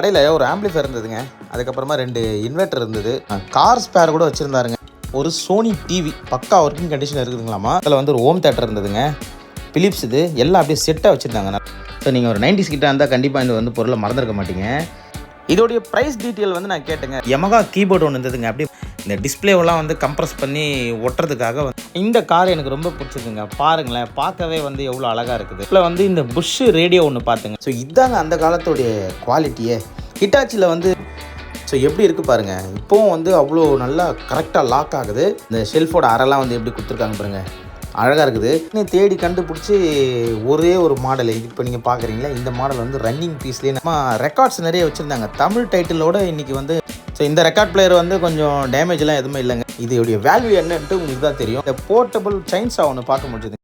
கடையில் ஒரு ஆம்பிளிஃபையர் இருந்ததுங்க. அதுக்கப்புறமா 2 இன்வெர்ட்டர் இருந்தது. கார் ஸ்பேர் கூட வச்சுருந்தாருங்க. ஒரு சோனி டிவி பக்கா ஒர்க்கிங் கண்டிஷன் இருக்குதுங்களாமா. அதில் வந்து ஒரு ஹோம் தேட்டர் இருந்ததுங்க. பிலிப்ஸ் இது எல்லாம் அப்படியே செட்டாக வச்சுருந்தாங்க. ஸோ நீங்கள் ஒரு 90s கிட்ட இருந்தால் கண்டிப்பாக இந்த வந்து பொருளை மறந்துருக்க மாட்டீங்க. இதோடைய ப்ரைஸ் டீட்டெயில் வந்து நான் கேட்டேங்க. யமகா கீபோர்டு ஒன்று இருந்ததுங்க. அப்படியே இந்த டிஸ்பிளேவெல்லாம் வந்து கம்ப்ரஸ் பண்ணி ஒட்டுறதுக்காக இந்த கார் எனக்கு ரொம்ப பிடிச்சிருக்குங்க. பாருங்களேன், பார்க்கவே வந்து எவ்வளோ அழகாக இருக்குது. இதில் வந்து இந்த புஷ் ரேடியோ ஒன்று பார்த்துங்க. ஸோ இதாங்க அந்த காலத்துடைய குவாலிட்டியே. ஹிட்டாச்சியில் வந்து ஸோ எப்படி இருக்குது பாருங்கள். இப்போவும் வந்து அவ்வளோ நல்லா கரெக்டாக லாக் ஆகுது. இந்த ஷெல்ஃபோட அறைலாம் வந்து எப்படி கொடுத்துருக்காங்க பாருங்கள், அழகாக இருக்குது. இன்னும் தேடி கண்டுபிடிச்சி ஒரே ஒரு மாடல் இது இப்போ நீங்கள் பார்க்குறீங்களா, இந்த மாடல் வந்து ரன்னிங் பீஸ்லேயே நம்ம ரெக்கார்ட்ஸ் நிறைய வச்சுருந்தாங்க தமிழ் டைட்டிலோட. இன்றைக்கி வந்து ஸோ இந்த ரெக்கார்ட் பிளேயர் வந்து கொஞ்சம் டேமேஜ்லாம் எதுவுமே இல்லைங்க. இதோடைய வேல்யூ என்னன்ட்டு உங்களுக்கு தான் தெரியும். இந்த போர்ட்டபிள் செயின்ஸா ஒன்று பார்க்க முடியுது.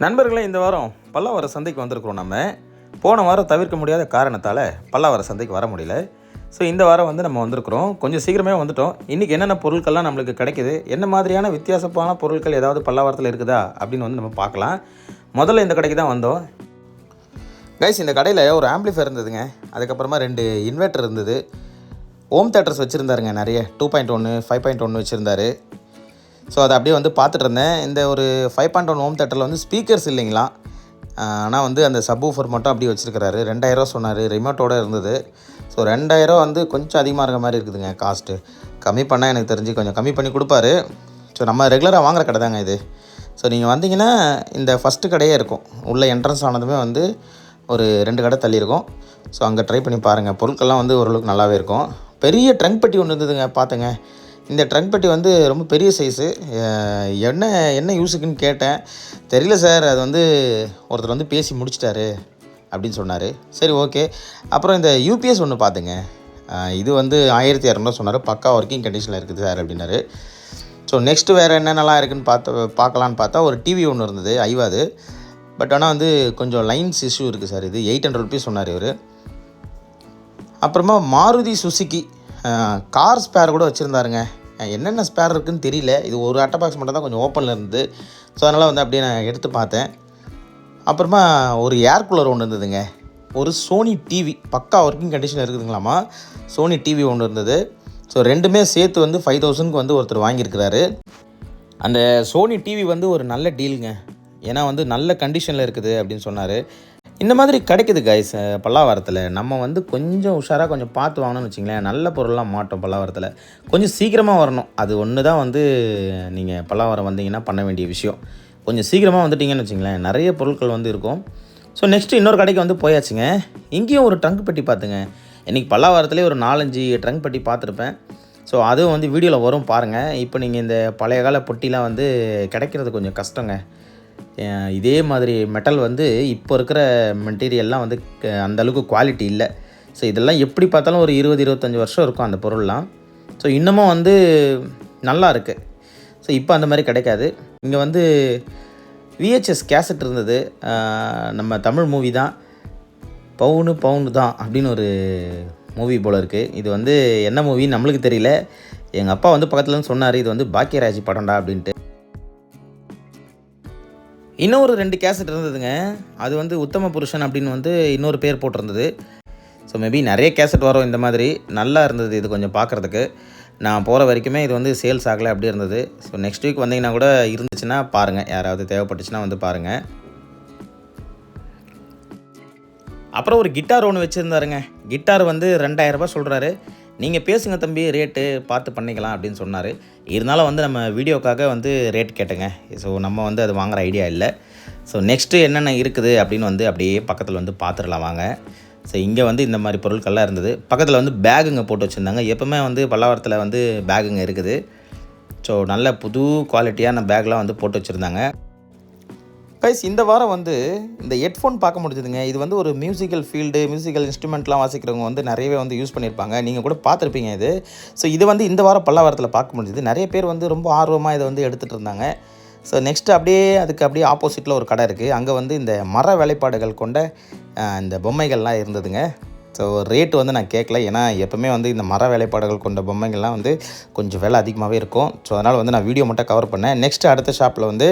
நண்பர்களே, இந்த வாரம் பல்லாவரம் சந்தைக்கு வந்திருக்கிறோம். நம்ம போன வாரம் தவிர்க்க முடியாத காரணத்தால் பல்லாவரம் சந்தைக்கு வர முடியல. ஸோ இந்த வாரம் வந்து நம்ம வந்திருக்கிறோம். கொஞ்சம் சீக்கிரமே வந்துட்டோம். இன்றைக்கி என்னென்ன பொருட்கள்லாம் நம்மளுக்கு கிடைக்குது, என்ன மாதிரியான வித்தியாசமான பொருட்கள் ஏதாவது பல்லாவரத்தில் இருக்குதா அப்படின்னு வந்து நம்ம பார்க்கலாம். முதல்ல இந்த கடைக்கு தான் வந்தோம். கைஸ், இந்த கடையில் ஒரு ஆம்பிளிஃபையர் இருந்ததுங்க. அதுக்கப்புறமா 2 இன்வெர்ட்டர் இருந்தது. ஹோம் தேட்டர்ஸ் வச்சுருந்தாருங்க நிறைய. 2.1 5.1 வச்சுருந்தாரு. ஸோ அதை அப்படியே வந்து பார்த்துட்டு இருந்தேன். இந்த ஒரு 5.1 ஹோம் தேட்டரில் வந்து ஸ்பீக்கர்ஸ் இல்லைங்களா, ஆனால் வந்து அந்த சப்வூஃபர் மட்டும் அப்படியே வச்சுருக்கிறாரு. 2000 சொன்னார். ரிமோட்டோடு இருந்தது. ஸோ 2000 வந்து கொஞ்சம் அதிகமாக இருக்க மாதிரி இருக்குதுங்க. காஸ்ட்டு கம்மி பண்ணால் எனக்கு தெரிஞ்சு கொஞ்சம் கம்மி பண்ணி கொடுப்பாரு. ஸோ நம்ம ரெகுலராக வாங்குகிற கடை தாங்க இது. ஸோ நீங்கள் வந்தீங்கன்னா இந்த ஃபஸ்ட்டு கடையே இருக்கும். உள்ளே என்ட்ரன்ஸ் ஆனதுமே வந்து ஒரு 2 கடை தள்ளி இருக்கும். ஸோ அங்கே ட்ரை பண்ணி பாருங்கள். பொருட்கள்லாம் வந்து ஓரளவுக்கு நல்லாவே இருக்கும். பெரிய ட்ரங்க் பெட்டி ஒன்று இருந்ததுங்க. பார்த்துங்க, இந்த ட்ரங்க் பெட்டி வந்து ரொம்ப பெரிய சைஸு. என்ன யூஸுக்குன்னு கேட்டேன். தெரியல சார், அது வந்து ஒருத்தர் வந்து பேசி முடிச்சிட்டாரு அப்படின்னு சொன்னார். சரி, ஓகே. அப்புறம் இந்த யூபிஎஸ் ஒன்று பார்த்துங்க. இது வந்து 1200 சொன்னார். பக்கா ஒர்க்கிங் கண்டிஷனில் இருக்குது சார் அப்படின்னாரு. ஸோ நெக்ஸ்ட்டு வேறு என்னென்னலாம் இருக்குதுன்னு பார்க்கலான்னு பார்த்தா ஒரு டிவி ஒன்று இருந்தது, ஐவாது. பட் ஆனால் வந்து கொஞ்சம் லைன்ஸ் இஷ்யூ இருக்குது சார். இது 800 ருபீஸ் சொன்னார் இவர். அப்புறமா மாருதி சுசுக்கி கார் ஸ்பேர் கூட வச்சுருந்தாருங்க. என்னென்ன ஸ்பேர் இருக்குதுன்னு தெரியல. இது ஒரு அட்டை பாக்ஸ் மட்டும் தான் கொஞ்சம் ஓப்பனில் இருந்தது. ஸோ அதனால் வந்து அப்படியே நான் எடுத்து பார்த்தேன். அப்புறமா ஒரு ஏர் கூலர் ஒன்று இருந்ததுங்க. ஒரு சோனி டிவி பக்கா ஒர்க்கிங் கண்டிஷன் இருக்குதுங்களாமா. சோனி டிவி ஒன்று இருந்தது. ஸோ ரெண்டுமே சேர்த்து வந்து 5000க்கு வந்து ஒருத்தர் வாங்கியிருக்கிறாரு. அந்த சோனி டிவி வந்து ஒரு நல்ல டீலுங்க. ஏன்னா வந்து நல்ல கண்டிஷனில் இருக்குது அப்படின்னு சொன்னார். இந்த மாதிரி கிடைக்குது கைஸ் பல்லாவரத்தில். நம்ம வந்து கொஞ்சம் உஷாராக கொஞ்சம் பார்த்து வாங்கணும்னு வச்சிங்களேன், நல்ல பொருள்லாம் மாட்டோம் பல்லாவரத்தில். கொஞ்சம் சீக்கிரமாக வரணும். அது ஒன்று தான் வந்து நீங்கள் பல்லாவரம் வந்தீங்கன்னா பண்ண வேண்டிய விஷயம். கொஞ்சம் சீக்கிரமாக வந்துட்டிங்கன்னு வச்சிங்களேன், நிறைய பொருட்கள் வந்து இருக்கும். ஸோ நெக்ஸ்ட்டு இன்னொரு கடைக்கு வந்து போயாச்சுங்க. இங்கேயும் ஒரு ட்ரங்க் பெட்டி பார்த்துங்க. இன்றைக்கி பல்லாவரத்துலேயே ஒரு 4-5 ட்ரங்க் பெட்டி பார்த்துருப்பேன். ஸோ அதுவும் வந்து வீடியோவில் வரும் பாருங்கள். இப்போ நீங்கள் இந்த பழைய கால பொட்டிலாம் வந்து கிடைக்கிறது கொஞ்சம் கஷ்டங்க. இதே மாதிரி மெட்டல் வந்து இப்போ இருக்கிற மெட்டீரியல்லாம் வந்து அந்தளவுக்கு குவாலிட்டி இல்லை. ஸோ இதெல்லாம் எப்படி பார்த்தாலும் ஒரு 20-25 வருஷம் இருக்கும் அந்த பொருள்லாம். ஸோ இன்னமும் வந்து நல்லா இருக்குது. ஸோ இப்போ அந்த மாதிரி கிடைக்காது. இங்கே வந்து விஹெச்எஸ் கேசட் இருந்தது. நம்ம தமிழ் மூவி தான், பவுனு தான் அப்படின்னு ஒரு மூவி போல் இருக்குது. இது வந்து என்ன மூவின்னு நம்மளுக்கு தெரியல. எங்கள் அப்பா வந்து பக்கத்துலன்னு சொன்னார், இது வந்து பாக்கியராஜ் படம்டா அப்படின்ட்டு. இன்னொரு 2 கேசட் இருந்ததுங்க. அது வந்து உத்தம புருஷன் அப்படின்னு வந்து இன்னொரு பேர் போட்டிருந்தது. ஸோ மேபி நிறைய கேசட் வரும் இந்த மாதிரி. நல்லா இருந்தது இது கொஞ்சம் பார்க்குறதுக்கு. நான் போகிற வரைக்குமே இது வந்து சேல்ஸ் ஆகலை அப்படி இருந்தது. ஸோ நெக்ஸ்ட் வீக் வந்தீங்கன்னா கூட இருந்துச்சுன்னா பாருங்கள், யாராவது தேவைப்பட்டுச்சுன்னா வந்து பாருங்கள். அப்புறம் ஒரு கிட்டார் ஒன்று வச்சுருந்தாருங்க. கிட்டார் வந்து 2000 ரூபாய் சொல்கிறாரு. நீங்கள் பேசுங்க தம்பி, ரேட்டு பார்த்து பண்ணிக்கலாம் அப்படின்னு சொன்னார். இருந்தாலும் வந்து நம்ம வீடியோக்காக வந்து ரேட் கேட்டுங்க. ஸோ நம்ம வந்து அது வாங்குகிற ஐடியா இல்லை. ஸோ நெக்ஸ்ட்டு என்னென்ன இருக்குது அப்படின்னு வந்து அப்படியே பக்கத்தில் வந்து பார்த்துடலாம் வாங்க. ஸோ இங்கே வந்து இந்த மாதிரி பொருட்கள்லாம் இருந்தது. பக்கத்தில் வந்து பேகுங்க போட்டு வச்சுருந்தாங்க. எப்போவுமே வந்து பல்லாவரத்தில் வந்து பேகுங்க இருக்குது. ஸோ நல்ல புது குவாலிட்டியான பேக்லாம் வந்து போட்டு வச்சுருந்தாங்க. கைஸ், இந்த வாரம் வந்து இந்த ஹெட்ஃபோன் பார்க்க முடிஞ்சதுங்க. இது வந்து ஒரு மியூசிக்கல் ஃபீல்டு, மியூசிக்கல் இன்ஸ்ட்ருமெண்ட்லாம் வாசிக்கிறவங்க வந்து நிறையவே வந்து யூஸ் பண்ணியிருப்பாங்க. நீங்கள் கூட பார்த்துருப்பீங்க இது. ஸோ இது வந்து இந்த வாரம் பல்லாவரத்தில் பார்க்க முடிஞ்சது. நிறைய பேர் வந்து ரொம்ப ஆர்வமாக இதை வந்து எடுத்துகிட்டு இருந்தாங்க. ஸோ நெக்ஸ்ட்டு அதுக்கு அப்படியே ஆப்போசிட்டில் ஒரு கடை இருக்குது. அங்கே வந்து இந்த மர வேலைப்பாடுகள் கொண்ட இந்த பொம்மைகள்லாம் இருந்ததுங்க. ஸோ ரேட்டு வந்து நான் கேட்கல. ஏன்னா எப்போவுமே வந்து இந்த மர வேலைப்பாடுகள் கொண்ட பொம்மைகள்லாம் வந்து கொஞ்சம் விலை அதிகமாகவே இருக்கும். ஸோ அதனால் வந்து நான் வீடியோ மட்டும் கவர் பண்ணேன். நெக்ஸ்ட்டு அடுத்த ஷாப்பில் வந்து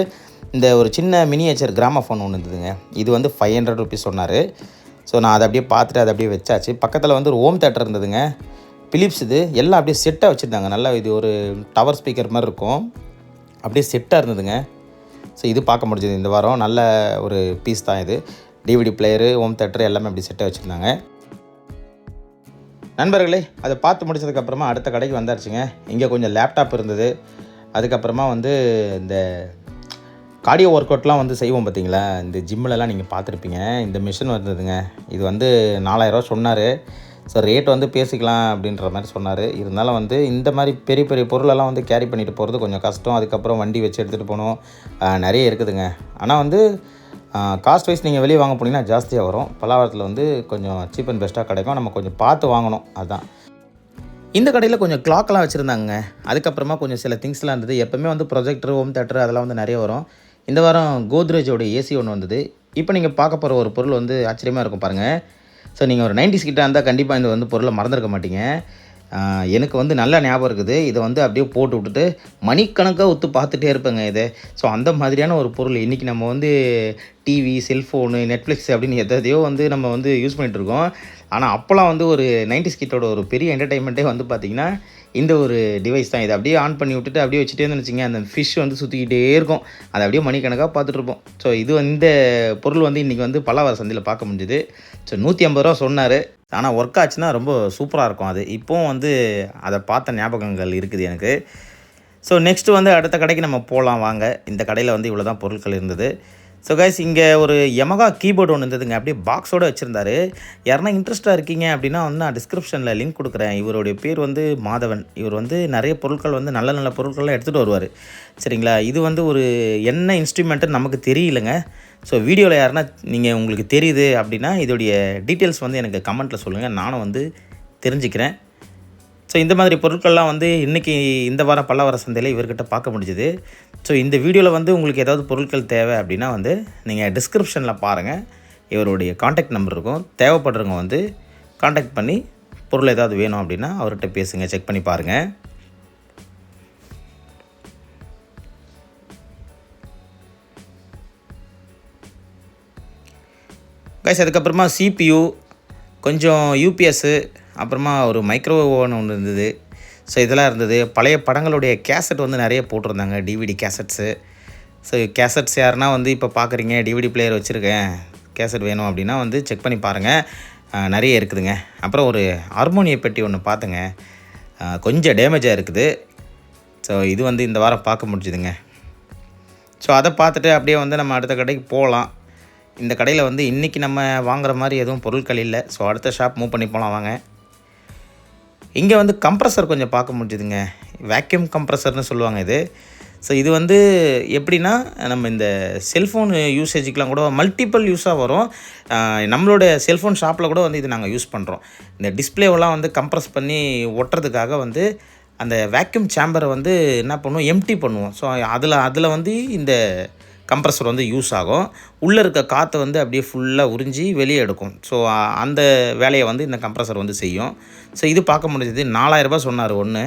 இந்த ஒரு சின்ன மினியேச்சர் கிராமஃபோன் ஒன்று இருந்ததுங்க. இது வந்து 500 ருபீஸ் சொன்னார். ஸோ ஸோ நான் அதை அப்படியே பார்த்துட்டு அதை அப்படியே வச்சாச்சு. பக்கத்தில் வந்து ஒரு ஹோம் தேட்டர் இருந்ததுங்க, பிலிப்ஸ். இது எல்லாம் அப்படியே செட்டாக வச்சுருந்தாங்க. நல்லா இது ஒரு டவர் ஸ்பீக்கர் மாதிரி இருக்கும், அப்படியே செட்டாக இருந்ததுங்க. ஸோ இது பார்க்க முடிஞ்சது இந்த வாரம். நல்ல ஒரு பீஸ் தான் இது. டிவிடி பிளேயரு, ஹோம் தேட்டரு எல்லாமே அப்படி செட்டாக வச்சுருந்தாங்க. நண்பர்களே, அதை பார்த்து முடிச்சதுக்கப்புறமா அடுத்த கடைக்கு வந்தாச்சுங்க. இங்கே கொஞ்சம் லேப்டாப் இருந்தது. அதுக்கப்புறமா வந்து இந்த கார்டியோ ஒர்க் அவுட்லாம் வந்து செய்வோம் பார்த்தீங்களா, இந்த ஜிம்மிலலாம் நீங்கள் பார்த்துருப்பீங்க. இந்த மிஷின் வந்ததுங்க. இது வந்து 4000 சொன்னார். ஸோ ரேட் வந்து பேசிக்கலாம் அப்படின்ற மாதிரி சொன்னார். இருந்தாலும் வந்து இந்த மாதிரி பெரிய பெரிய பொருளெல்லாம் வந்து கேரி பண்ணிட்டு போகிறது கொஞ்சம் கஷ்டம். அதுக்கப்புறம் வண்டி வச்சு எடுத்துகிட்டு போகணும், நிறைய இருக்குதுங்க. ஆனால் வந்து காஸ்ட் வைஸ் நீங்கள் வெளியே வாங்க போனீங்கன்னா ஜாஸ்தியாக வரும். பல்லாவரத்தில் வந்து கொஞ்சம் சீப் அண்ட் பெஸ்ட்டாக கிடைக்கும். நம்ம கொஞ்சம் பார்த்து வாங்கணும், அதுதான். இந்த கடையில் கொஞ்சம் கிளாக்லாம் வச்சுருந்தாங்க. அதுக்கப்புறமா கொஞ்சம் சில திங்ஸ்லாம் இருந்தது. எப்போவுமே வந்து ப்ரொஜெக்டர், ஹோம் தேட்டர் அதெல்லாம் வந்து நிறைய வரும். இந்த வாரம் கோத்ரேஜோட ஏசி ஒன்று வந்தது. இப்போ நீங்கள் பார்க்க போகிற ஒரு பொருள் வந்து ஆச்சரியமாக இருக்கும் பாருங்கள். ஸோ நீங்கள் ஒரு 90s கிட்ட இருந்தால் கண்டிப்பாக இந்த வந்து பொருளை மறந்துருக்க மாட்டீங்க. எனக்கு வந்து நல்லா ஞாபகம் இருக்குது. இதை வந்து அப்படியே போட்டு விட்டுட்டு மணிக்கணக்காக ஒத்து பார்த்துட்டே இருப்பேங்க இதை. ஸோ அந்த மாதிரியான ஒரு பொருள். இன்றைக்கி நம்ம வந்து டிவி, செல்ஃபோனு, நெட்ஃப்ளிக்ஸ் அப்படின்னு எதையோ வந்து நம்ம வந்து யூஸ் பண்ணிகிட்ருக்கோம். ஆனால் அப்போலாம் வந்து ஒரு 90s கிட்டோட ஒரு பெரிய என்டர்டைன்மெண்ட்டே வந்து பார்த்திங்கன்னா இந்த ஒரு டிவைஸ் தான். இதை அப்படியே ஆன் பண்ணி விட்டுட்டு அப்படியே வச்சுட்டே இருந்துச்சுங்க. அந்த ஃபிஷ் வந்து சுற்றிக்கிட்டே இருக்கும். அதை அப்படியே மணிக்கணக்காக பார்த்துட்ருப்போம். ஸோ இது இந்த பொருள் வந்து இன்றைக்கி வந்து பல்லாவர சந்தையில் பார்க்க முடிஞ்சுது. ஸோ 150 ரூபா சொன்னார். ஆனால் ஒர்க் ஆச்சுன்னா ரொம்ப சூப்பராக இருக்கும் அது. இப்போவும் வந்து அதை பார்த்த ஞாபகங்கள் இருக்குது எனக்கு. ஸோ நெக்ஸ்ட்டு வந்து அடுத்த கடைக்கு நம்ம போகலாம் வாங்க. இந்த கடையில் வந்து இவ்வளோ தான் பொருட்கள் இருந்தது. ஸோ கைஸ், இங்கே ஒரு யமகா கீபோர்டு ஒன்று இருந்ததுங்க. அப்படியே பாக்ஸோடு வச்சுருந்தாரு. யாருன்னா இன்ட்ரெஸ்ட்டாக இருக்கீங்க அப்படின்னா வந்து நான் டிஸ்கிரிப்ஷனில் லிங்க் கொடுக்குறேன். இவருடைய பேர் வந்து மாதவன். இவர் வந்து நிறைய பொருட்கள் வந்து நல்ல நல்ல பொருட்கள்லாம் எடுத்துகிட்டு வருவார். சரிங்களா? இது வந்து ஒரு என்ன இன்ஸ்ட்ருமெண்ட்டுன்னு நமக்கு தெரியலைங்க. ஸோ வீடியோவில் யாருன்னா நீங்கள் உங்களுக்கு தெரியுது அப்படின்னா இதோடைய டீட்டெயில்ஸ் வந்து எனக்கு கமெண்ட்டில் சொல்லுங்கள், நானும் வந்து தெரிஞ்சுக்கிறேன். ஸோ இந்த மாதிரி பொருட்கள்லாம் வந்து இன்றைக்கி இந்த வாரம் பல்லாவர சந்தையில் இவர்கிட்ட பார்க்க முடிஞ்சுது. ஸோ இந்த வீடியோவில் வந்து உங்களுக்கு ஏதாவது பொருட்கள் தேவை அப்படின்னா வந்து நீங்கள் டிஸ்கிரிப்ஷனில் பாருங்கள், இவருடைய காண்டாக்ட் நம்பர் இருக்கும். தேவைப்படுறவங்க வந்து காண்டாக்ட் பண்ணி பொருள் ஏதாவது வேணும் அப்படின்னா அவர்கிட்ட பேசுங்க, செக் பண்ணி பாருங்கள். கைஸ், அதுக்கப்புறமா CPU, கொஞ்சம் யூபிஎஸ்ஸு, அப்புறமா ஒரு மைக்ரோ ஓவன் ஒன்று இருந்தது. ஸோ இதெல்லாம் இருந்தது. பழைய படங்களுடைய கேசட் வந்து நிறைய போட்டிருந்தாங்க, டிவிடி கேசட்ஸு. ஸோ கேசட்ஸ் யாருன்னா வந்து இப்போ பார்க்குறீங்க, டிவிடி பிளேயர் வச்சுருக்கேன், கேசட் வேணும் அப்படின்னா வந்து செக் பண்ணி பாருங்கள், நிறைய இருக்குதுங்க. அப்புறம் ஒரு ஹார்மோனிய பெட்டி ஒன்று பார்த்துங்க, கொஞ்சம் டேமேஜாக இருக்குது. ஸோ இது வந்து இந்த வாரம் பார்க்க முடிஞ்சுதுங்க. ஸோ அதை பார்த்துட்டு அப்படியே வந்து நம்ம அடுத்த கடைக்கு போகலாம். இந்த கடையில் வந்து இன்றைக்கி நம்ம வாங்குகிற மாதிரி எதுவும் பொருட்கள் இல்லை. ஸோ அடுத்த ஷாப் மூவ் பண்ணி போகலாம் வாங்க. இங்கே வந்து கம்ப்ரஸர் கொஞ்சம் பார்க்க முடிஞ்சுதுங்க. வேக்யூம் கம்ப்ரஸர்னு சொல்லுவாங்க இது. ஸோ இது வந்து எப்படின்னா, நம்ம இந்த செல்ஃபோன் யூசேஜுக்கெலாம் கூட மல்டிபிள் யூஸாக வரும். நம்மளோட செல்ஃபோன் ஷாப்பில் கூட வந்து இது நாங்கள் யூஸ் பண்ணுறோம். இந்த டிஸ்பிளேவெல்லாம் வந்து கம்ப்ரஸ் பண்ணி ஒட்டுறதுக்காக வந்து அந்த வேக்யூம் சேம்பரை வந்து என்ன பண்ணுவோம், எம்டி பண்ணுவோம். ஸோ அதில் வந்து இந்த கம்ப்ரஸர் வந்து யூஸ் ஆகும். உள்ளே இருக்க காற்றை வந்து அப்படியே ஃபுல்லாக உறிஞ்சி வெளியே எடுக்கும். ஸோ அந்த வேலையை வந்து இந்த கம்ப்ரஸர் வந்து செய்யும். ஸோ இது பார்க்க முடிஞ்சது. 4000 ரூபா சொன்னார் ஒன்று.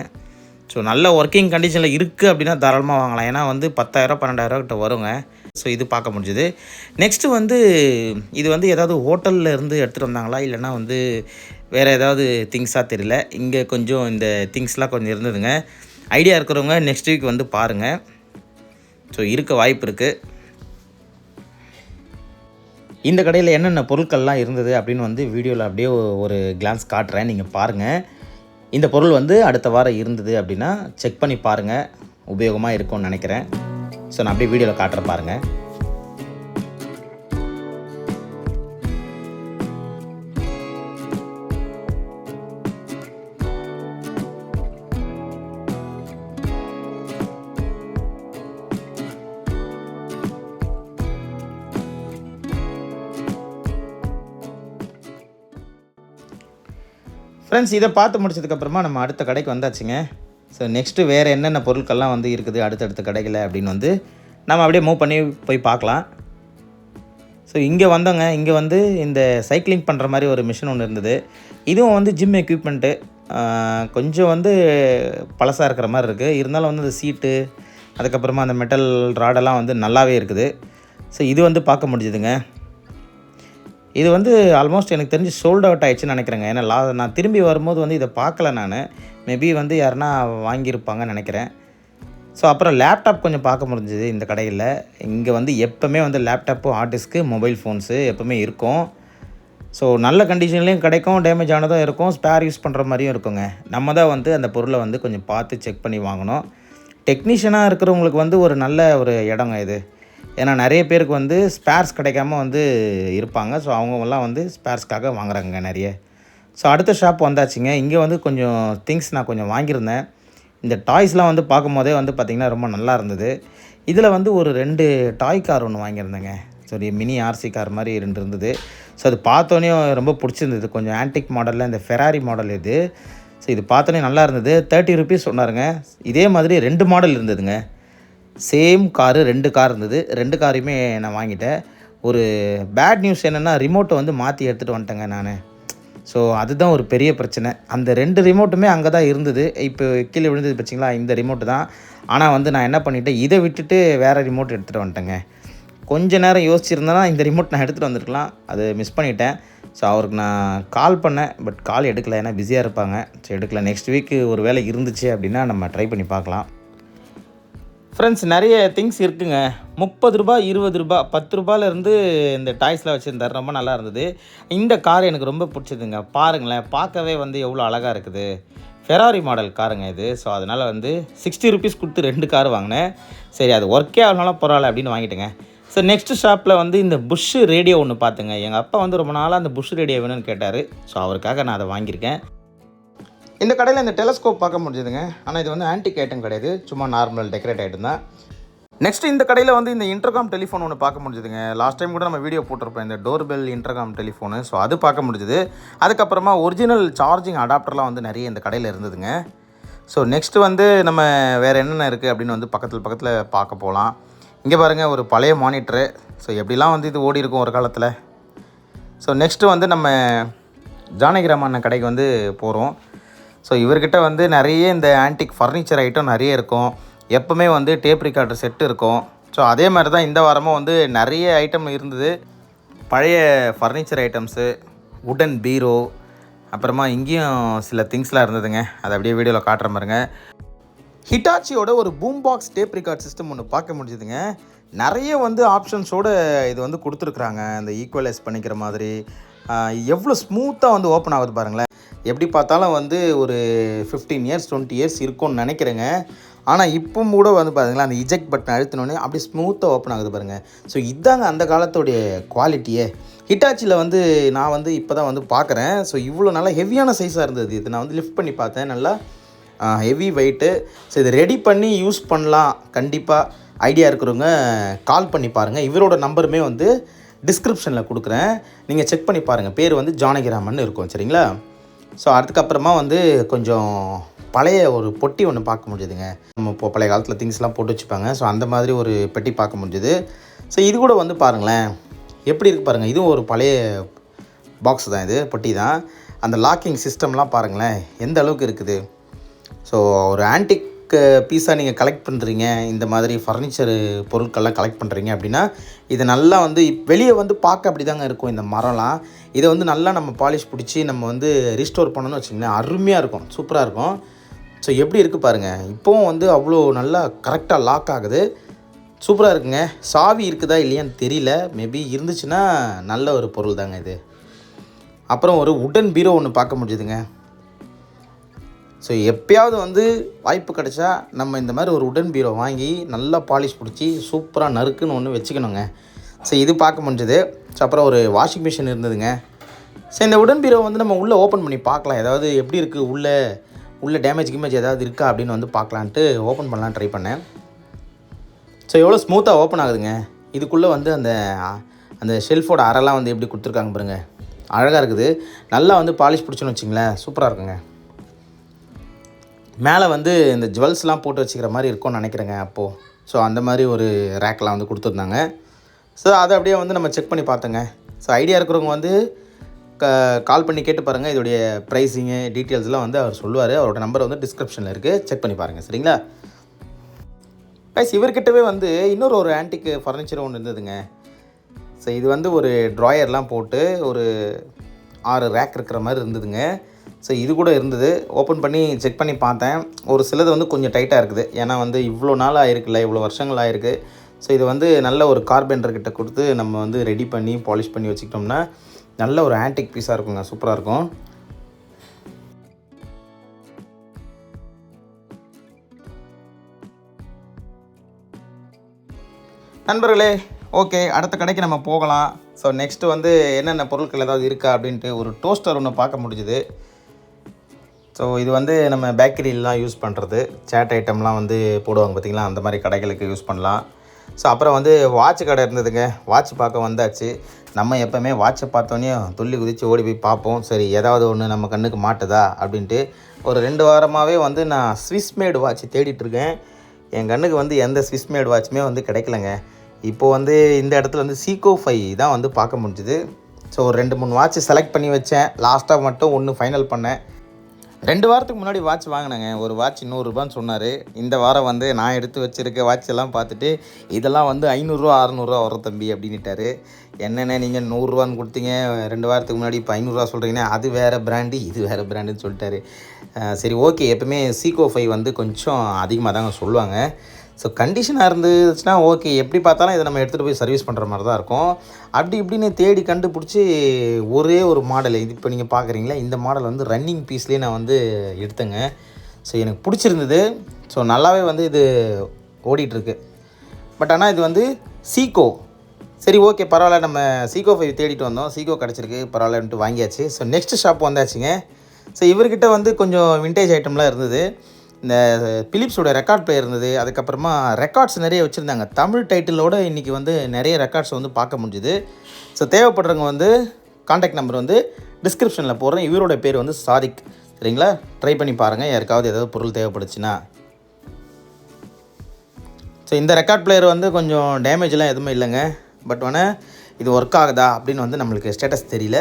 ஸோ நல்ல ஒர்க்கிங் கண்டிஷனில் இருக்குது அப்படின்னா தாராளமாக வாங்கலாம். ஏன்னா வந்து 10,000 12,000 கிட்ட வருங்க. ஸோ இது பார்க்க முடிஞ்சுது. நெக்ஸ்ட்டு வந்து இது வந்து ஏதாவது ஹோட்டலில் இருந்து எடுத்துகிட்டு வந்தாங்களா இல்லைனா வந்து வேறு ஏதாவது திங்ஸாக தெரியல. இங்கே கொஞ்சம் இந்த திங்ஸ்லாம் கொஞ்சம் இருந்ததுங்க. ஐடியா இருக்கிறவங்க நெக்ஸ்ட் வீக் வந்து பாருங்கள். ஸோ இருக்க வாய்ப்பு இருக்குது. இந்த கடையில் என்னென்ன பொருட்கள்லாம் இருந்தது அப்படின்னு வந்து வீடியோவில் அப்படியே ஒரு கிளான்ஸ் காட்டுறேன், நீங்கள் பாருங்கள். இந்த பொருள் வந்து அடுத்த வாரம் இருந்தது அப்படின்னா செக் பண்ணி பாருங்கள், உபயோகமாக இருக்கும்னு நினைக்கிறேன். ஸோ நான் அப்படியே வீடியோவில் காட்டுறேன் பாருங்கள். ஃப்ரெண்ட்ஸ், இதை பார்த்து முடிச்சதுக்கப்புறமா நம்ம அடுத்த கடைக்கு வந்தாச்சுங்க. ஸோ நெக்ஸ்ட்டு வேறு என்னென்ன பொருட்கள்லாம் வந்து இருக்குது அடுத்தடுத்த கடைகளில் அப்படின்னு வந்து நம்ம அப்படியே மூவ் பண்ணி போய் பார்க்கலாம். ஸோ இங்கே வந்தோங்க. இங்கே வந்து இந்த சைக்கிளிங் பண்ணுற மாதிரி ஒரு மிஷின் ஒன்று இருந்தது. இதுவும் வந்து ஜிம் எக்யூப்மெண்ட்டு. கொஞ்சம் வந்து பழசாக இருக்கிற மாதிரி இருக்குது. இருந்தாலும் வந்து அந்த சீட்டு, அதுக்கப்புறமா அந்த மெட்டல் ராடெல்லாம் வந்து நல்லாவே இருக்குது. ஸோ இது வந்து பார்க்க முடிஞ்சுதுங்க. இது வந்து ஆல்மோஸ்ட் எனக்கு தெரிஞ்சு சோல்ட் அவுட் ஆயிடுச்சுன்னு நினைக்கிறேங்க. ஏன்னா நான் திரும்பி வரும்போது வந்து இதை பார்க்கல நான். மேபி வந்து யாருன்னா வாங்கியிருப்பாங்கன்னு நினைக்கிறேன். ஸோ அப்புறம் லேப்டாப் கொஞ்சம் பார்க்க முடிஞ்சுது இந்த கடையில். இங்கே வந்து எப்போவுமே வந்து laptop, hard disk, mobile phones எப்போவுமே இருக்கும். ஸோ நல்ல கண்டிஷன்லேயும் கிடைக்கும், டேமேஜ் ஆனதும் இருக்கும், ஸ்பேர் யூஸ் பண்ணுற மாதிரியும் இருக்குங்க. நம்ம தான் வந்து அந்த பொருளை வந்து கொஞ்சம் பார்த்து செக் பண்ணி வாங்கணும். டெக்னீஷியனாக இருக்கிறவங்களுக்கு வந்து ஒரு நல்ல ஒரு இடங்க இது. ஏன்னா நிறைய பேருக்கு வந்து ஸ்பேர்ஸ் கிடைக்காம வந்து இருப்பாங்க. ஸோ அவங்கெல்லாம் வந்து ஸ்பேர்ஸ்க்காக வாங்குறாங்க நிறைய. ஸோ அடுத்த ஷாப் வந்தாச்சுங்க. இங்கே வந்து கொஞ்சம் திங்ஸ் நான் கொஞ்சம் வாங்கியிருந்தேன். இந்த டாய்ஸ்லாம் வந்து பார்க்கும்போதே வந்து பார்த்திங்கன்னா ரொம்ப நல்லா இருந்தது. இதில் வந்து ஒரு 2 டாய் கார் ஒன்று வாங்கியிருந்தேங்க. சரி, மினி ஆர்சி கார் மாதிரி 2 இருந்தது. ஸோ அது பார்த்தோன்னே ரொம்ப பிடிச்சிருந்தது. கொஞ்சம் ஆன்டிக் மாடலில் இந்த ஃபெராரி மாடல் இது. ஸோ இது பார்த்தோன்னே நல்லா இருந்தது. 30 ருபீஸ் சொன்னாருங்க. இதே மாதிரி 2 மாடல் இருந்ததுங்க. சேம் காரு 2 கார் இருந்தது. 2 காரையுமே நான் வாங்கிட்டேன். ஒரு பேட் நியூஸ் என்னென்னா, ரிமோட்டை வந்து மாற்றி எடுத்துகிட்டு வந்துட்டேங்க நான். ஸோ அதுதான் ஒரு பெரிய பிரச்சனை. அந்த 2 ரிமோட்டுமே அங்கே தான் இருந்தது. இப்போ கீழே விழுந்தது பார்த்தீங்களா, இந்த ரிமோட்டு தான். ஆனால் வந்து நான் என்ன பண்ணிட்டேன், இதை விட்டுட்டு வேறு ரிமோட் எடுத்துகிட்டு வந்துட்டேங்க. கொஞ்ச நேரம் யோசிச்சுருந்தேன்னா இந்த ரிமோட் நான் எடுத்துகிட்டு வந்திருக்கலாம். அது மிஸ் பண்ணிட்டேன். ஸோ அவருக்கு நான் கால் பண்ணேன், பட் கால் எடுக்கலை. ஏன்னா பிஸியாக இருப்பாங்க. ஸோ எடுக்கலை. நெக்ஸ்ட் வீக்கு ஒரு வேலை இருந்துச்சு அப்படின்னா நம்ம ட்ரை பண்ணி பார்க்கலாம். ஃப்ரெண்ட்ஸ், நிறைய திங்ஸ் இருக்குங்க. 30 ரூபா, 20 ரூபா, 10 ரூபாயிலேருந்து இந்த டாய்ஸ்லாம் வச்சுருந்தார். ரொம்ப நல்லா இருந்தது. இந்த கார் எனக்கு ரொம்ப பிடிச்சதுங்க. பாருங்களேன், பார்க்கவே வந்து எவ்வளோ அழகாக இருக்குது. ஃபெராரி மாடல் காருங்க இது. ஸோ அதனால் வந்து 60 ருபீஸ் கொடுத்து 2 கார் வாங்கினேன். சரி, அது ஒர்க்கே ஆகனாலும் பரவாயில்ல அப்படின்னு வாங்கிட்டேங்க. ஸோ நெக்ஸ்ட்டு ஷாப்பில் வந்து இந்த புஷ் ரேடியோ ஒன்று பார்த்துங்க. எங்கள் அப்பா வந்து ரொம்ப நாளாக அந்த புஷ் ரேடியோ வேணும்னு கேட்டார். ஸோ அவருக்காக நான் அதை வாங்கியிருக்கேன். இந்த கடையில் இந்த டெலஸ்கோப் பார்க்க முடியுதுங்க. ஆனால் இது வந்து ஆன்டிக் ஐட்டம் கிடையாது, சும்மா நார்மல் டெக்கரேட் ஐட்டம் தான். நெக்ஸ்ட்டு இந்த கடையில் வந்து இந்த இன்டர்காம் டெலிஃபோன் ஒன்று பார்க்க முடியுதுங்க. லாஸ்ட் டைம் கூட நம்ம வீடியோ போட்டிருப்போம், இந்த டோர்பெல் இன்டர்காம் டெலிஃபோனு. ஸோ அது பார்க்க முடிஞ்சுது. அதுக்கப்புறமா ஒரிஜினல் சார்ஜிங் அடாப்டர்லாம் வந்து நிறைய இந்த கடையில் இருந்ததுங்க. ஸோ நெக்ஸ்ட்டு வந்து நம்ம வேறு என்னென்ன இருக்குது அப்படின்னு வந்து பக்கத்தில் பார்க்க போகலாம். இங்கே பாருங்கள், ஒரு பழைய மானிட்டரு. ஸோ எப்படிலாம் வந்து இது ஓடி இருக்கும் ஒரு காலத்தில். ஸோ நெக்ஸ்ட்டு வந்து நம்ம ஜானகிராமன் கடைக்கு வந்து போகிறோம். ஸோ இவர்கிட்ட வந்து நிறைய இந்த ஆன்டிக் ஃபர்னிச்சர் ஐட்டம் நிறைய இருக்கும். எப்போவுமே வந்து டேப் ரிகார்டர் செட்டு இருக்கும். ஸோ அதே மாதிரி தான் இந்த வாரமும் வந்து நிறைய ஐட்டம் இருந்தது. பழைய ஃபர்னிச்சர் ஐட்டம்ஸு, உடன் பீரோ, அப்புறமா இங்கேயும் சில திங்ஸ்லாம் இருந்ததுங்க. அதை அப்படியே வீடியோவில் காட்டுற மாதிரிங்க. ஹிட்டாச்சியோட ஒரு boom box tape record system ஒன்று பார்க்க முடிஞ்சுதுங்க. நிறைய வந்து ஆப்ஷன்ஸோடு இது வந்து கொடுத்துருக்குறாங்க. இந்த ஈக்குவலைஸ் பண்ணிக்கிற மாதிரி எவ்வளோ ஸ்மூத்தாக வந்து ஓப்பன் ஆகுது பாருங்களேன். எப்படி பார்த்தாலும் வந்து ஒரு 15 இயர்ஸ் 20 இயர்ஸ் இருக்கும்னு நினைக்கிறேங்க. ஆனால் இப்போ கூட வந்து பாருங்களேன், அந்த இஜெக்ட் பட்டன் அழுத்தினோடனே அப்படி ஸ்மூத்தாக ஓப்பன் ஆகுது பாருங்கள். ஸோ இதாங்க அந்த காலத்தோடைய குவாலிட்டியே. ஹிட்டாச்சியில் வந்து நான் வந்து இப்போ தான் வந்து பார்க்குறேன். ஸோ இவ்வளோ நல்லா ஹெவியான சைஸாக இருந்தது. இது நான் வந்து லிஃப்ட் பண்ணி பார்த்தேன். நல்லா ஹெவி வெயிட்டு. ஸோ இதை ரெடி பண்ணி யூஸ் பண்ணலாம். கண்டிப்பாக ஐடியா இருக்கிறவங்க கால் பண்ணி பாருங்கள். இவரோட நம்பருமே வந்து டிஸ்கிரிப்ஷனில் கொடுக்குறேன். நீங்கள் செக் பண்ணி பாருங்கள். பேர் வந்து ஜானகிராமன் இருக்கும். சரிங்களா? ஸோ அதுக்கப்புறமா வந்து கொஞ்சம் பழைய ஒரு பொட்டி ஒன்று பார்க்க முடியுதுங்க. நம்ம இப்போ பழைய காலத்தில் திங்ஸ்லாம் போட்டு வச்சுப்பாங்க. ஸோ அந்த மாதிரி ஒரு பெட்டி பார்க்க முடியுது. ஸோ இது கூட வந்து பாருங்களேன், எப்படி இருக்குது பாருங்கள். இதுவும் ஒரு பழைய பாக்ஸ் தான், இது பொட்டி தான். அந்த லாக்கிங் சிஸ்டம்லாம் பாருங்களேன் எந்த அளவுக்கு இருக்குது. ஸோ ஒரு ஆன்டிக் பீஸாக நீங்கள் கலெக்ட் பண்ணுறீங்க, இந்த மாதிரி ஃபர்னிச்சர் பொருட்கள்லாம் கலெக்ட் பண்ணுறீங்க அப்படின்னா இது நல்லா வந்து வெளியே வந்து பார்க்க அப்படி தாங்க இருக்கும். இந்த மரம்லாம் இதை வந்து நல்லா நம்ம பாலிஷ் பிடிச்சி நம்ம வந்து ரீஸ்டோர் பண்ணணும்னு வச்சிங்கன்னா அருமையாக இருக்கும், சூப்பராக இருக்கும். ஸோ எப்படி இருக்குது பாருங்கள். இப்போவும் வந்து அவ்வளோ நல்லா கரெக்டாக லாக் ஆகுது. சூப்பராக இருக்குங்க. சாவி இருக்குதா இல்லையான்னு தெரியல. மேபி இருந்துச்சுன்னா நல்ல ஒரு பொருள் தாங்க இது. அப்புறம் ஒரு உடன் பீரோ ஒன்று பார்க்க முடியுதுங்க. ஸோ எப்போயாவது வந்து வாய்ப்பு கிடச்சா நம்ம இந்த மாதிரி ஒரு உடன் பீரோ வாங்கி நல்லா பாலிஷ் பிடிச்சி சூப்பராக நறுக்குன்னு ஒன்று வச்சுக்கணுங்க. ஸோ இது பார்க்க முடிஞ்சது. ஸோ அப்புறம் ஒரு வாஷிங் மிஷின் இருந்ததுங்க. ஸோ இந்த உடன் பீரோ வந்து நம்ம உள்ளே ஓப்பன் பண்ணி பார்க்கலாம். ஏதாவது எப்படி இருக்குது, உள்ளே டேமேஜ் ஏதாவது இருக்கா அப்படின்னு வந்து பார்க்கலான்ட்டு ஓப்பன் பண்ணலாம் ட்ரை பண்ணேன். ஸோ எவ்வளோ ஸ்மூத்தாக ஓப்பன் ஆகுதுங்க. இதுக்குள்ளே வந்து அந்த ஷெல்ஃபோட அறைலாம் வந்து எப்படி கொடுத்துருக்காங்க பாருங்கள், அழகாக இருக்குது. நல்லா வந்து பாலிஷ் பிடிச்சோன்னு வச்சிங்களேன், சூப்பராக இருக்குங்க. மேலே வந்து இந்த ஜுவல்ஸ்லாம் போட்டு வச்சுக்கிற மாதிரி இருக்கும்னு நினைக்கிறேங்க அப்போது. ஸோ அந்த மாதிரி ஒரு ரேக்கெலாம் வந்து கொடுத்துருந்தாங்க. ஸோ அதை அப்படியே வந்து நம்ம செக் பண்ணி பார்த்தோங்க. ஸோ ஐடியா இருக்கிறவங்க வந்து கால் பண்ணி கேட்டு பாருங்கள். இதோடைய ப்ரைஸிங்கு டீட்டெயில்ஸ்லாம் வந்து அவர் சொல்லுவார். அவரோட நம்பர் வந்து டிஸ்கிரிப்ஷனில் இருக்குது, செக் பண்ணி பாருங்கள். சரிங்களா? கைஸ், இவர்கிட்டவே வந்து இன்னொரு ஆன்டிக் ஃபர்னிச்சர் ஒன்று இருந்ததுங்க. ஸோ இது வந்து ஒரு ட்ராயர்லாம் போட்டு ஒரு 6 ரேக் இருக்கிற மாதிரி இருந்ததுங்க. ஸோ இது கூட இருந்தது. ஓப்பன் பண்ணி செக் பண்ணி பார்த்தேன். ஒரு சிலது வந்து கொஞ்சம் டைட்டாக இருக்குது. ஏன்னா வந்து இவ்வளோ நாள் ஆயிருக்குல்ல, இவ்வளோ வருஷங்கள் ஆயிருக்கு. ஸோ இது வந்து நல்ல ஒரு கார்பெண்டர்கிட்ட கொடுத்து நம்ம வந்து ரெடி பண்ணி பாலிஷ் பண்ணி வச்சுக்கிட்டோம்னா நல்ல ஒரு ஆன்டிக் பீஸாக இருக்குங்க. சூப்பராக இருக்கும். நண்பர்களே, ஓகே, அடுத்த கடைக்கு நம்ம போகலாம். ஸோ நெக்ஸ்ட்டு வந்து என்னென்ன பொருட்கள் ஏதாவது இருக்கா அப்படின்ட்டு ஒரு டோஸ்டர் ஒன்று பார்க்க முடிஞ்சுது. ஸோ இது வந்து நம்ம பேக்கரிலாம் யூஸ் பண்ணுறது, சேட் ஐட்டம்லாம் வந்து போடுவாங்க பார்த்திங்களா, அந்த மாதிரி கடைகளுக்கு யூஸ் பண்ணலாம். ஸோ அப்புறம் வந்து வாட்ச் கடை இருந்ததுங்க. வாட்ச் பார்க்க வந்தாச்சு. நம்ம எப்போவுமே வாட்சை பார்த்தோன்னே துள்ளி குதித்து ஓடி போய் பார்ப்போம். சரி, ஏதாவது ஒன்று நம்ம கண்ணுக்கு மாட்டுதா அப்படின்ட்டு ஒரு 2 வாரமாகவே வந்து நான் ஸ்விஸ் மேடு வாட்ச் தேடிட்டுருக்கேன். என் கண்ணுக்கு வந்து எந்த ஸ்விஸ் மேடு வாட்சுமே வந்து கிடைக்கலங்க. இப்போது வந்து இந்த இடத்துல வந்து சீகோ 5 தான் வந்து பார்க்க முடிஞ்சுது. ஸோ ஒரு 2-3 வாட்ச் செலக்ட் பண்ணி வச்சேன். லாஸ்ட்டாக மட்டும் ஒன்று ஃபைனல் பண்ணேன். 2 வாரத்துக்கு முன்னாடி வாட்ச் வாங்கினேங்க. ஒரு வாட்ச் ₹100 சொன்னார். இந்த வாரம் வந்து நான் எடுத்து வச்சுருக்க வாட்ச் எல்லாம் பார்த்துட்டு இதெல்லாம் வந்து ₹500 ₹600 வரும் தம்பி அப்படின்ட்டாரு. என்னென்ன நீங்கள் ₹100 கொடுத்தீங்க 2 வாரத்துக்கு முன்னாடி, இப்போ ₹500 சொல்கிறீங்கன்னா அது வேறு பிராண்டு இது வேறு பிராண்டுன்னு சொல்லிட்டாரு. சரி, ஓகே, எப்பவுமே சீகோ 5 வந்து கொஞ்சம் அதிகமாக தாங்க சொல்லுவாங்க. ஸோ கண்டிஷனாக இருந்துச்சுன்னா ஓகே, எப்படி பார்த்தாலும் இதை நம்ம எடுத்துகிட்டு போய் சர்வீஸ் பண்ணுற மாதிரி தான் இருக்கும். அப்படி இப்படின்னு தேடி கண்டுபிடிச்சி ஒரே ஒரு மாடல், இது இப்போ நீங்கள் பார்க்குறீங்களா, இந்த மாடல் வந்து ரன்னிங் பீஸ்லேயே நான் வந்து எடுத்தேங்க. ஸோ எனக்கு பிடிச்சிருந்தது. ஸோ நல்லாவே வந்து இது ஓடிட்டுருக்கு. பட் ஆனால் இது வந்து சீகோ. சரி, ஓகே, பரவாயில்ல, நம்ம சீகோ 5 தேடிட்டு வந்தோம். சீகோ கிடச்சிருக்கு, பரவாயில்லன்ட்டு வாங்கியாச்சு. ஸோ நெக்ஸ்ட் ஷாப் வந்தாச்சுங்க. ஸோ இவர்கிட்ட வந்து கொஞ்சம் விண்டேஜ் ஐட்டம்லாம் இருந்தது. இந்த பிலிப்ஸோட ரெக்கார்ட் பிளேயர் இருந்தது. அதுக்கப்புறமா ரெக்கார்ட்ஸ் நிறைய வச்சுருந்தாங்க. தமிழ் டைட்டிலோடு இன்றைக்கி வந்து நிறைய ரெக்கார்ட்ஸ் வந்து பார்க்க முடிஞ்சுது. ஸோ தேவைப்படுறவங்க வந்து காண்டாக்ட் நம்பர் வந்து டிஸ்கிரிப்ஷனில் போடுறேன். இவரோட பேர் வந்து சாதிக். சரிங்களா, ட்ரை பண்ணி பாருங்கள் யாருக்காவது ஏதாவது பொருள் தேவைப்படுச்சுன்னா. ஸோ இந்த ரெக்கார்ட் பிளேயர் வந்து கொஞ்சம் டேமேஜ்லாம் எதுவுமே இல்லைங்க. பட் ஆனால் இது ஒர்க் ஆகுதா அப்படின்னு வந்து நம்மளுக்கு ஸ்டேட்டஸ் தெரியல.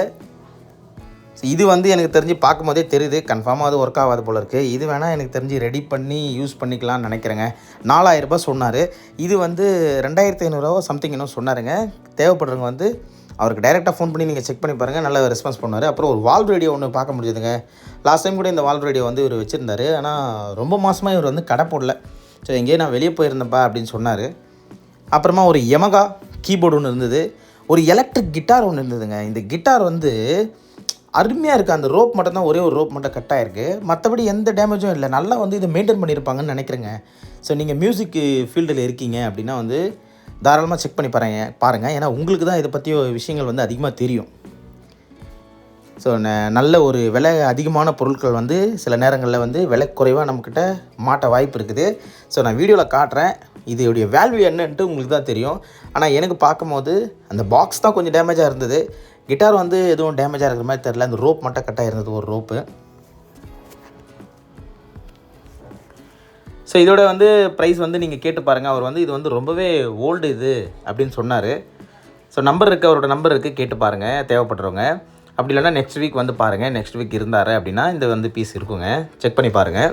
ஸோ இது வந்து எனக்கு தெரிஞ்சு பார்க்கும்போதே தெரியுது, கன்ஃபார்மாக அது ஒர்க் ஆகாது போல இருக்குது. இது வேணால் எனக்கு தெரிஞ்சு ரெடி பண்ணி யூஸ் பண்ணிக்கலாம்னு நினைக்கிறேங்க. ₹4000 சொன்னார். இது வந்து ₹2500 சம்திங் இன்னும் சொன்னாருங்க. தேவைப்படுறவங்க வந்து அவருக்கு டைரெக்டாக ஃபோன் பண்ணி நீங்கள் செக் பண்ணி பாருங்கள், நல்ல ரெஸ்பான்ஸ் பண்ணுவார். அப்புறம் ஒரு வால்வ் ரேடியோ ஒன்று பார்க்க முடியுதுங்க. லாஸ்ட் டைம் கூட இந்த வால்வ் ரேடியோ வந்து இவர் வச்சுருந்தார். ஆனால் ரொம்ப மாதமாக இவர் வந்து கடை போடல. ஸோ எங்கேயோ நான் வெளியே போயிருந்தேன்ப்பா அப்படின்னு சொன்னார். அப்புறமா ஒரு யமகா கீபோர்டு ஒன்று இருந்தது. ஒரு எலக்ட்ரிக் கிட்டார் ஒன்று இருந்ததுங்க. இந்த கிட்டார் வந்து அருமையாக இருக்குது. அந்த ரோப் மட்டும் தான், ஒரே ஒரு ரோப் மட்டும் கட் ஆகிருக்கு. மற்றபடி எந்த டேமேஜும் இல்லை. நல்லா வந்து இதை மெயின்டைன் பண்ணியிருப்பாங்கன்னு நினைக்கிறேங்க. ஸோ நீங்கள் மியூசிக் ஃபீல்டில் இருக்கீங்க அப்படின்னா வந்து தாராளமாக செக் பண்ணி பாருங்கள். ஏன்னா உங்களுக்கு தான் இதை பற்றி விஷயங்கள் வந்து அதிகமாக தெரியும். ஸோ நல்ல ஒரு விலை அதிகமான பொருட்கள் வந்து சில நேரங்களில் வந்து விலை குறைவாக நம்மக்கிட்ட மாட்ட வாய்ப்பு இருக்குது. ஸோ நான் வீடியோவில் காட்டுறேன். இதோடைய வேல்யூ என்னன்ட்டு உங்களுக்கு தான் தெரியும். ஆனால் எனக்கு பார்க்கும்போது அந்த பாக்ஸ் தான் கொஞ்சம் டேமேஜாக இருந்தது. கிட்டார் வந்து எதுவும் டேமேஜாக இருக்கிற மாதிரி தெரில. அந்த ரோப் மட்டும் கட்டாக இருந்தது, ஒரு ரோப்பு. ஸோ இதோட வந்து ப்ரைஸ் வந்து நீங்கள் கேட்டு பாருங்கள். அவர் வந்து இது வந்து ரொம்பவே ஓல்டு இது அப்படின்னு சொன்னார். ஸோ நம்பர் இருக்குது, அவரோட நம்பர் இருக்குது, கேட்டு பாருங்கள் தேவைப்படுறவங்க. அப்படி இல்லைனா நெக்ஸ்ட் வீக் வந்து பாருங்கள். நெக்ஸ்ட் வீக் இருந்தார் அப்படின்னா இந்த வந்து பீஸ் இருக்குங்க, செக் பண்ணி பாருங்கள்.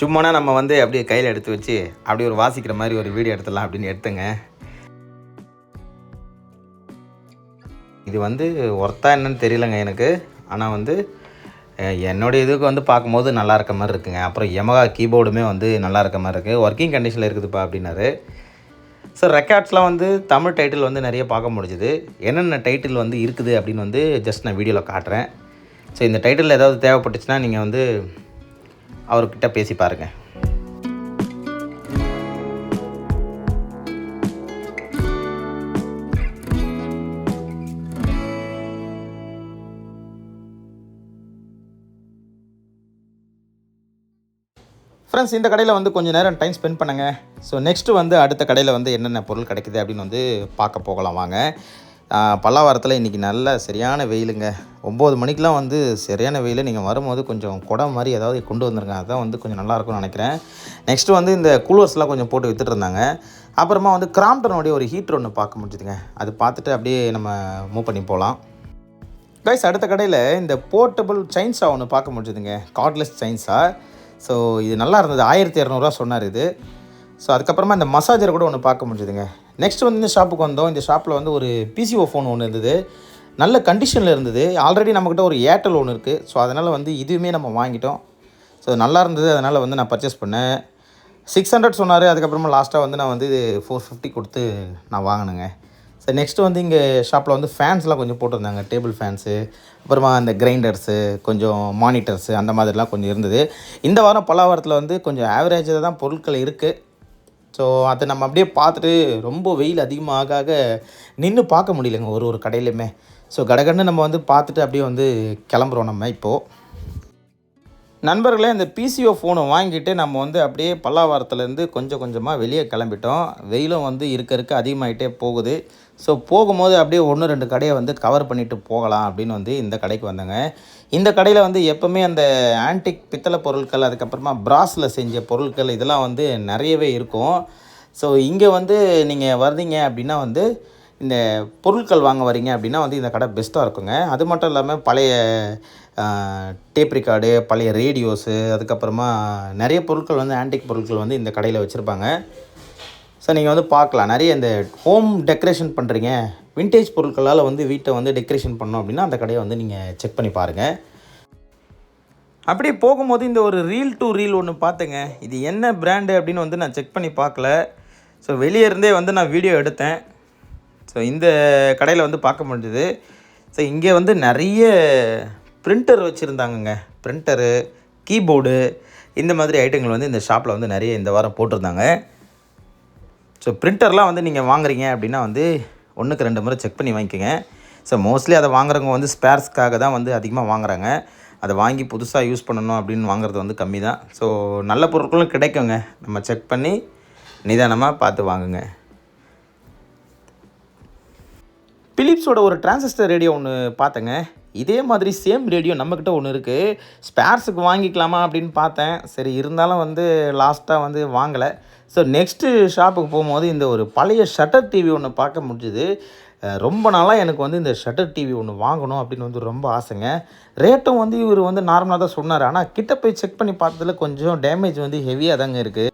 சும்மானா நம்ம வந்து அப்படியே கையில் எடுத்து வச்சு அப்படியே ஒரு வாசிக்கிற மாதிரி ஒரு வீடியோ எடுத்துடலாம் அப்படின்னு எடுத்துங்க. இது வந்து ஒர்த்தா என்னன்னு தெரியலங்க எனக்கு. ஆனால் வந்து என்னோடய இதுக்கு வந்து பார்க்கும்போது நல்லா இருக்க மாதிரி இருக்குங்க. அப்புறம் யமகா கீபோர்டுமே வந்து நல்லா இருக்க மாதிரி இருக்குது. ஒர்க்கிங் கண்டிஷனில் இருக்குதுப்பா அப்படின்னாரு. ஸோ ரெக்கார்ட்ஸ்லாம் வந்து தமிழ் டைட்டில் வந்து நிறைய பார்க்க முடிஞ்சுது. என்னென்ன டைட்டில் வந்து இருக்குது அப்படின்னு வந்து ஜஸ்ட் நான் வீடியோவில் காட்டுறேன். ஸோ இந்த டைட்டில் ஏதாவது தேவைப்பட்டுச்சுன்னா நீங்கள் வந்து அவர்கிட்ட பேசி பாருங்கள். ஃப்ரெண்ட்ஸ், இந்த கடையில் வந்து கொஞ்சம் நேரம் டைம் ஸ்பெண்ட் பண்ணுங்க. ஸோ நெக்ஸ்ட்டு வந்து அடுத்த கடையில் வந்து என்னென்ன பொருள் கிடைக்குது அப்படின்னு வந்து பார்க்க போகலாம் வாங்க. பல்லாவரத்தில் இன்றைக்கி நல்ல சரியான வெயிலுங்க. 9 மணிக்கெலாம் வந்து சரியான வெயில். நீங்கள் வரும்போது கொஞ்சம் குடம் மாதிரி ஏதாவது கொண்டு வந்துருங்க. அதுதான் வந்து கொஞ்சம் நல்லாயிருக்கும்னு நினைக்கிறேன். நெக்ஸ்ட்டு வந்து இந்த கூலர்ஸ்லாம் கொஞ்சம் போட்டு விற்றுட்டு இருந்தாங்க. அப்புறமா வந்து கிராம்ப்டனுடைய ஒரு ஹீட்ரு ஒன்று பார்க்க முடிஞ்சுதுங்க. அது பார்த்துட்டு அப்படியே நம்ம மூவ் பண்ணி போகலாம். கைஸ் அடுத்த கடையில் இந்த போர்ட்டபிள் செயின்ஸா ஒன்று பார்க்க முடிஞ்சுதுங்க, கார்ட்லெஸ் செயின்ஸா. ஸோ இது நல்லா இருந்தது, 1200 சொன்னார் இது. ஸோ அதுக்கப்புறமா இந்த மசாஜர் கூட ஒன்று பார்க்க முடிஞ்சுதுங்க. நெக்ஸ்ட் வந்து இந்த ஷாப்புக்கு வந்தோம். இந்த ஷாப்பில் வந்து ஒரு பிசிஓ ஃபோன் ஒன்று இருந்தது, நல்ல கண்டிஷனில் இருந்தது. ஆல்ரெடி நம்மக்கிட்ட ஒரு ஏர்டெல் ஒன்று இருக்குது. ஸோ அதனால் வந்து இதுவுமே நம்ம வாங்கிட்டோம். ஸோ நல்லா இருந்தது, அதனால் வந்து நான் பர்ச்சேஸ் பண்ணேன். 600 சொன்னார். அதுக்கப்புறமா லாஸ்ட்டாக வந்து நான் வந்து 450 கொடுத்து நான் வாங்கினேங்க. ஸோ நெக்ஸ்ட்டு வந்து இங்கே ஷாப்பில் வந்து ஃபேன்ஸ்லாம் கொஞ்சம் போட்டிருந்தாங்க, டேபிள் ஃபேன்ஸு, அப்புறமா அந்த கிரைண்டர்ஸு, கொஞ்சம் மானிட்டர்ஸு, அந்த மாதிரிலாம் கொஞ்சம் இருந்தது. இந்த வாரம் பல்லாவரத்தில் வந்து கொஞ்சம் ஆவரேஜாக தான் பொருட்கள் இருக்குது. ஸோ அதை நம்ம அப்படியே பார்த்துட்டு, ரொம்ப வெயில் அதிகமாக ஆக நின்று பார்க்க முடியலைங்க ஒரு கடையிலையுமே. ஸோ கடகடன்னு நம்ம வந்து பார்த்துட்டு அப்படியே வந்து கிளம்புறோம் நம்ம இப்போது. நண்பர்களே, இந்த பிசிஓ ஃபோனை வாங்கிட்டு நம்ம வந்து அப்படியே பல்லாவரத்துலேருந்து கொஞ்சம் கொஞ்சமாக வெளியே கிளம்பிட்டோம். வெயிலும் வந்து இருக்க அதிகமாகிட்டே போகுது. ஸோ போகும்போது அப்படியே 1-2 கடையை வந்து கவர் பண்ணிவிட்டு போகலாம் அப்படின்னு வந்து இந்த கடைக்கு வந்தேங்க. இந்த கடையில் வந்து எப்போவுமே அந்த ஆன்டிக் பித்தளை பொருட்கள், அதுக்கப்புறமா பிராஸில் செஞ்ச பொருட்கள் இதெல்லாம் வந்து நிறையவே இருக்கும். ஸோ இங்கே வந்து நீங்கள் வர்றீங்க அப்படின்னா வந்து இந்த பொருட்கள் வாங்க வரீங்க அப்படின்னா வந்து இந்த கடை பெஸ்ட்டாக இருக்குங்க. அது மட்டும் இல்லாமல் பழைய டேப் ரெக்கார்டு, பழைய ரேடியோஸு, அதுக்கப்புறமா நிறைய பொருட்கள் வந்து ஆன்டிக் பொருட்கள் வந்து இந்த கடையில் வச்சுருப்பாங்க. ஸோ நீங்கள் வந்து பார்க்கலாம், நிறைய இந்த ஹோம் டெக்கரேஷன் பண்ணுறீங்க, விண்டேஜ் பொருட்களால் வந்து வீட்டை வந்து டெக்கரேஷன் பண்ணோம் அப்படின்னா அந்த கடையை வந்து நீங்கள் செக் பண்ணி பாருங்கள். அப்படியே போகும்போது இந்த ஒரு ரீல் டு ரீல் ஒன்று பார்த்தேங்க. இது என்ன பிராண்டு அப்படின்னு வந்து நான் செக் பண்ணி பார்க்கல. ஸோ வெளியே இருந்தே வந்து நான் வீடியோ எடுத்தேன். ஸோ இந்த கடையில் வந்து பார்க்க முடிஞ்சுது. ஸோ இங்கே வந்து நிறைய பிரிண்டர் வச்சுருந்தாங்கங்க. பிரிண்டரு, கீபோர்டு, இந்த மாதிரி ஐட்டங்கள் வந்து இந்த ஷாப்பில் வந்து நிறைய இந்த வாரம் போட்டிருந்தாங்க. ஸோ பிரிண்டர்லாம் வந்து நீங்கள் வாங்குறீங்க அப்படின்னா வந்து 1க்கு 2 முறை செக் பண்ணி வாங்கிக்கோங்க. ஸோ மோஸ்ட்லி அதை வாங்குறவங்க வந்து ஸ்பேர்ஸ்க்காக தான் வந்து அதிகமாக வாங்குறாங்க. அதை வாங்கி புதுசாக யூஸ் பண்ணணும் அப்படின்னு வாங்குறது வந்து கம்மி தான். ஸோ நல்ல பொருட்களும் கிடைக்குங்க, நம்ம செக் பண்ணி நிதானமாக பார்த்து வாங்குங்க. பிலிப்ஸோட ஒரு டிரான்சிஸ்டர் ரேடியோ ஒன்று பார்த்தேங்க. இதே மாதிரி சேம் ரேடியோ நம்மக்கிட்ட ஒன்று இருக்குது. ஸ்பேர்ஸுக்கு வாங்கிக்கலாமா அப்படின்னு பார்த்தேன். சரி, இருந்தாலும் வந்து லாஸ்ட்டாக வந்து வாங்கலை. ஸோ நெக்ஸ்ட்டு ஷாப்புக்கு போகும்போது இந்த ஒரு பழைய ஷட்டர் டிவி ஒன்று பார்க்க முடிஞ்சுது. ரொம்ப நாளாக எனக்கு வந்து இந்த ஷட்டர் டிவி ஒன்று வாங்கணும் அப்படின்னு வந்து ரொம்ப ஆசைங்க. ரேட்டும் வந்து இவர் வந்து நார்மலாக தான் சொன்னார். ஆனால் கிட்ட போய் செக் பண்ணி பார்த்ததில் கொஞ்சம் டேமேஜ் வந்து ஹெவியாக தாங்க இருக்குது.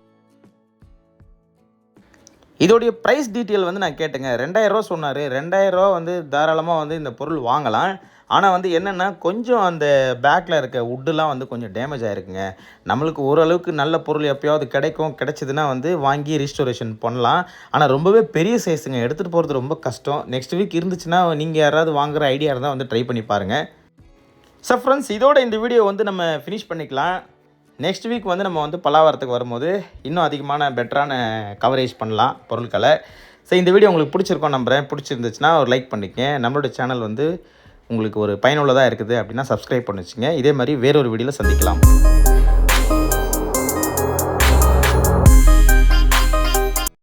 இதோடைய ப்ரைஸ் டீட்டெயில் வந்து நான் கேட்டேங்க. 2000 சொன்னார். 2000 வந்து தாராளமாக வந்து இந்த பொருள் வாங்கலாம். ஆனால் வந்து என்னென்னா, கொஞ்சம் அந்த பேக்கில் இருக்க வுட்டுலாம் வந்து கொஞ்சம் டேமேஜ் ஆகிருக்குங்க. நம்மளுக்கு ஓரளவுக்கு நல்ல பொருள் எப்போயாவது கிடச்சிதுன்னா வந்து வாங்கி ரீஸ்டோரேஷன் பண்ணலாம். ஆனால் ரொம்பவே பெரிய சைஸுங்க, எடுத்துகிட்டு போகிறது ரொம்ப கஷ்டம். நெக்ஸ்ட் வீக் இருந்துச்சுன்னா நீங்கள் யாராவது வாங்குகிற ஐடியா இருந்தால் வந்து ட்ரை பண்ணி பாருங்கள். ஸோ ஃப்ரெண்ட்ஸ், இதோட இந்த வீடியோ வந்து நம்ம ஃபினிஷ் பண்ணிக்கலாம். நெக்ஸ்ட் வீக் வந்து நம்ம வந்து பல்லாவரத்துக்கு வரும்போது இன்னும் அதிகமான பெட்டரான கவரேஜ் பண்ணலாம் பொருட்களை. ஸோ இந்த வீடியோ உங்களுக்கு பிடிச்சிருக்கோம் நம்புகிறேன். பிடிச்சிருந்துச்சுன்னா ஒரு லைக் பண்ணிக்கங்க. நம்மளோட சேனல் வந்து உங்களுக்கு ஒரு பயனுள்ளதாக இருக்குது அப்படின்னா சப்ஸ்கிரைப் பண்ணி வச்சுங்க. இதே மாதிரி வேறொரு வீடியோவில் சந்திக்கலாம்.